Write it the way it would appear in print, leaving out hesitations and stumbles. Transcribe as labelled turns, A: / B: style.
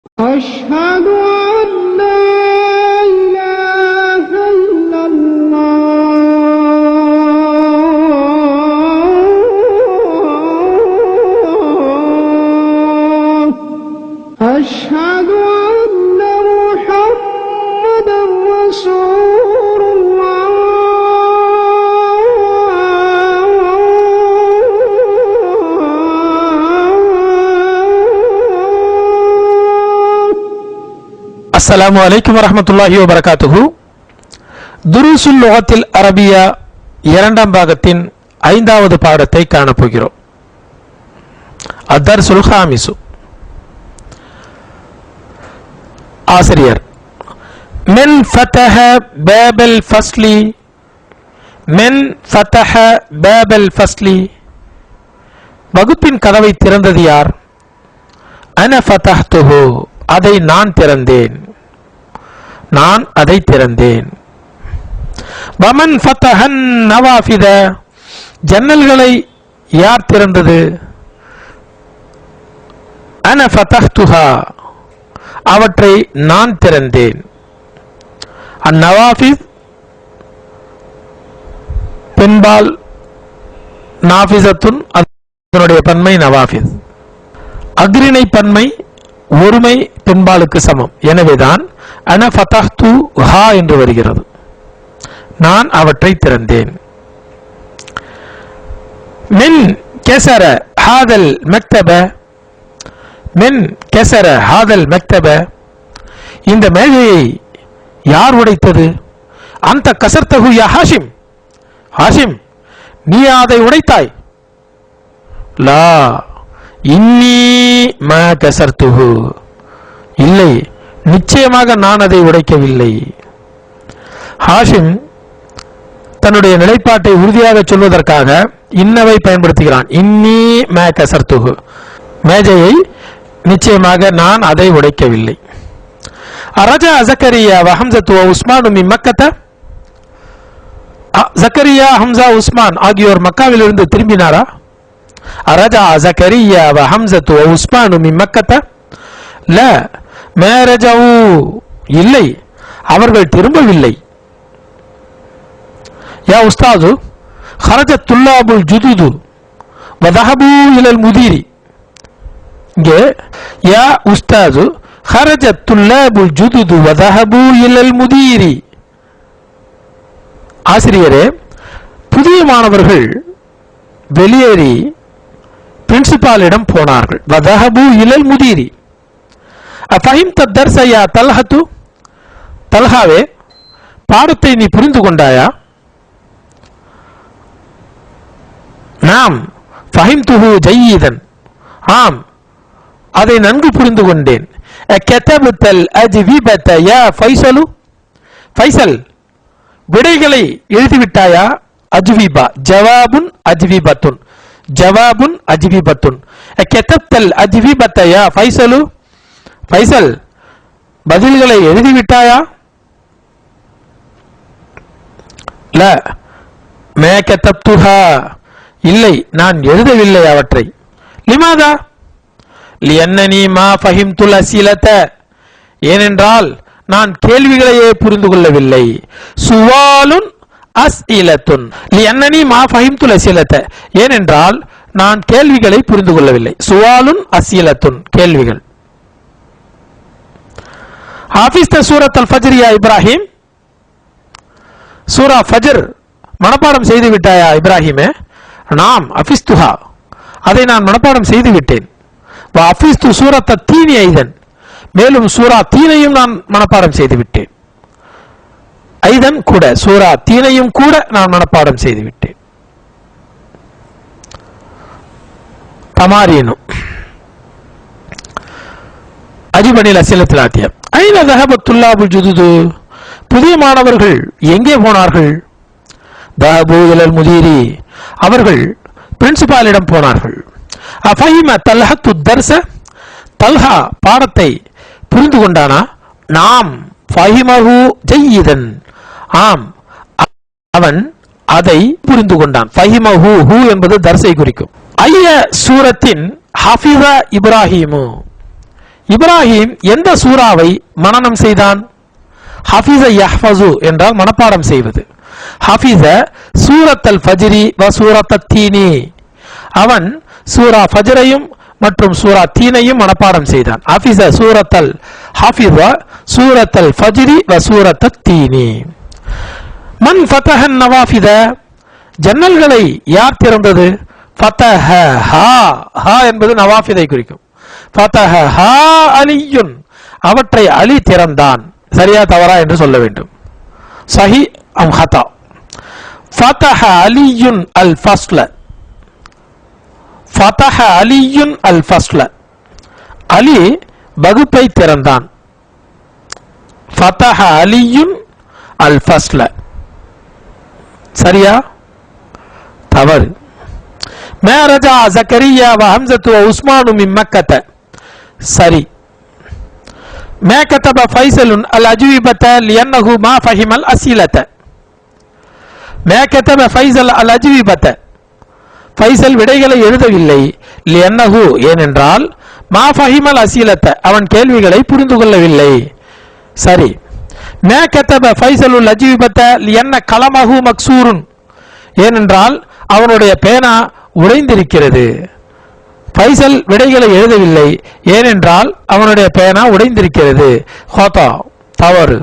A: أشهد أن لا إله إلا الله أشهد أن محمدا رسول الله
B: அஸ்ஸலாமு அலைக்கும் வரஹ்மத்துல்லாஹி வபரகாத்துஹு. துருசுல் லுகத்தில் அரபியா இரண்டாம் பாகத்தின் 5வது பாடத்தை காணப்போகிறோம். அத்தர்சுல் ஹாமிசு. ஆசிரியர் மென் ஃபதஹ பாபல் ஃபஸ்லி மென் ஃபதஹ பாபல் ஃபஸ்லி, வகுப்பின் கதவை திறந்தது யார்? அன ஃபதஹ்துஹு, அதை நான் திறந்தேன், நான் அதை திறந்தேன். வமன் ஃபதஹன் நவாஃபித, ஜன்னல்களை யார் திறந்தது? அன ஃபதஹ்துஹா, அவற்றை நான் திறந்தேன். அந்நவாஃபித் பெண்பால், நாஃபிசத்துன் அதனுடைய பன்மை நவாஃபித். அக்ரிணை பன்மை ஒருமை பெண்பாலுக்கு சமம். எனவேதான் அன ஃபதஹ்து ஹா என்று வருகிறது. நான் அவற்றை திறந்தேன். மின் கெசர ஹாதல் மக்தப, மின் கெசர ஹாதல் மக்தப, இந்த மேஜையை யார் உடைத்தது? அந்த கசர்த்தஹு யா ஹாஷிம், ஹாஷிம் நீ அதை உடைத்தாய். லா இன்னி மா கசர்த்துஹு, இல்லை நிச்சயமாக நான் அதை உடைக்கவில்லை. ஹாஷிம் தன்னுடைய நிலைப்பாட்டை உறுதியாக சொல்வதற்காக இன்னவை பயன்படுத்துகிறான். இன்னி மா கசர்த்துஹு, மேஜையை நிச்சயமாக நான் அதை உடைக்கவில்லை. அரஜா ஜக்கரியா வ ஹம்ஸத்து வ உஸ்மான் மின் மக்கத்த, ஜக்கரியா ஹம்சா உஸ்மான் ஆகியோர் மக்காவிலிருந்து திரும்பினாரா? அரஜா ஜக்கரியா வ ஹம்ஸத்து வ உஸ்மான் மின் மக்கத்த, ல மா ரஜவு, இல்லை அவர்கள் திரும்பவில்லை. யா உஸ்தாது ஹரஜத் துல்லாபுல் ஜுதுது வ தஹபு இலல் முதீரி, இங்கே யா உஸ்தாது ஹரஜத் துல்லாபுல் ஜுதுது வ தஹபு இலல் முதீரி. ஆசிரியரே, புதிய மாணவர்கள் வெளியேறி பிரின்சிபாலிடம் போனார்கள். வ தஹபு இலல் முதீரி. அஃபஹிம்த தர்ஸ யா தல்ஹத்து, தல்ஹாவே பாடத்தை நீ புரிந்து கொண்டாயா? நாம் ஃபஹிம்துஹு ஜய்யிதன், ஆம் அதை நன்கு புரிந்து கொண்டேன். கதபுத்தல் அஜ்விபத யா ஃபைசலு, ஃபைசல் விடைகளை எழுதிவிட்டாயா? அஜ்விபா ஜவாபுன் அஜ்விபத்துன், ஜவாபுன் அஜ்விபத்துன். கதப்தல் அஜ்விபத யா ஃபைசலு, ஃபைசல் பதில்களை எழுதிவிட்டாயா? ல மா கதப்துஹா, இல்லை நான் எழுதவில்லை அவற்றை. லிமாதா? லியன்னனி மா ஃபஹிம்துல் அஸிலத, ஏனென்றால் நான் கேள்விகளையே புரிந்து கொள்ளவில்லை. சுவாலுன் அஸ்இலத்துன், லியன்னனி மா ஃபஹிம்துல் அஸிலத, ஏனென்றால் நான் கேள்விகளை புரிந்து கொள்ளவில்லை. சுவாலுன் அஸ்இலத்துன், கேள்விகள். ஹாஃபிஸ்த சூரத் அல் ஃபஜ்ர் யா இப்ராஹிம், சூரா ஃபஜ்ர் மனப்பாடம் செய்து விட்டாயா இப்ராஹிமே? நாம் அஃபிஸ்துஹா, அதை நான் மனப்பாடம் செய்து விட்டேன். வ அஃபிஸ்து சூரத் தீனி ஐதன், மேலும் சூரா தீனையும் நான் மனப்பாடம் செய்து விட்டேன். ஐதன் கூட, சூரா தீனையும் கூட நான் மனப்பாடம் செய்து விட்டேன். தமாரீனு அஜிபனில் அசிலத்தில் ஆத்தியம். ஐன தஹபத் துல்லாபுல் ஜுதுது, புதிய மாணவர்கள் எங்கே போனார்கள்? தஹபு இலல் முதீரி, அவர்கள் பிரின்சிபாலிடம் போனார்கள். அஃபஹிம தல்ஹத்து தர்ஸ, தல்ஹா பாடத்தை புரிந்து கொண்டானா? நாம் ஃபஹிமஹு ஜய்யிதன், ஆம் அவன் அதை புரிந்து கொண்டான். ஃபஹிமஹு, ஹு என்பது தர்ஸை குறிக்கும். ஐய சூரத்தின் ஹஃபிஸ இப்ராஹிமு, இப்ராஹிம் எந்த சூராவை மனனம் செய்தான்? ஹஃபிஸ யஹ்ஃபஸு என்றால் மனப்பாடம் செய்வது. ஹஃபிஸ சூரத்தல் ஃபஜ்ரி வ சூரத்தத் தீனி, அவன் சூரா ஃபஜ்ரையும் மற்றும் சூரா தீனையும் மனப்பாடம் செய்தான். ஹஃபிஸ சூரத்தல் ஃபஜ்ரி வ சூரத்தத் தீனி. மன் ஃபதஹன் நவாஃபித, ஜன்னல்களை யார் திறந்தது? ஃபதஹஹா, ஹா என்பது நவாஃபிதை குறிக்கும். ஃபதஹஹா அலியுன், அவற்றை அலி திறந்தான். சரியா தவறா என்று சொல்ல வேண்டும். சஹி அம் ஹதா? ஃபதஹ அலியுன் அல் ஃபஸ்ல, ஃபதஹ அலியுன் அல் ஃபஸ்ல, அலி வகுப்பை திறந்தான். ஃபதஹ அலியுன் அல் ஃபஸ்ல, சரியா தவறு? மா ரஜா ஜக்கரியா வ ஹம்ஸத்து வ உஸ்மானு மின் மக்கத்த, சரி. மா கதப ஃபைசலுன் அல் அஜ்விபத லியன்னஹு மா ஃபஹிமல் அஸீலத, மா கதப ஃபைசல் அல் அஜ்விபத, ஃபைசல் விடைகளை எழுதவில்லை. லியன்னஹு, ஏனென்றால், மா ஃபஹிமல் அஸீலத, அவன் கேள்விகளை புரிந்து கொள்ளவில்லை. சரி. மா கதப ஃபைசலுல் அஜ்விபத லியன்ன கலமஹு மக்சூருன், ஏனென்றால் அவனுடைய பேனா உடைந்திருக்கிறது. ஃபைசல் விடைகளை எழுதவில்லை, ஏனென்றால் அவனுடைய பேனா உடைந்திருக்கிறது. ஹோதா, தவறு.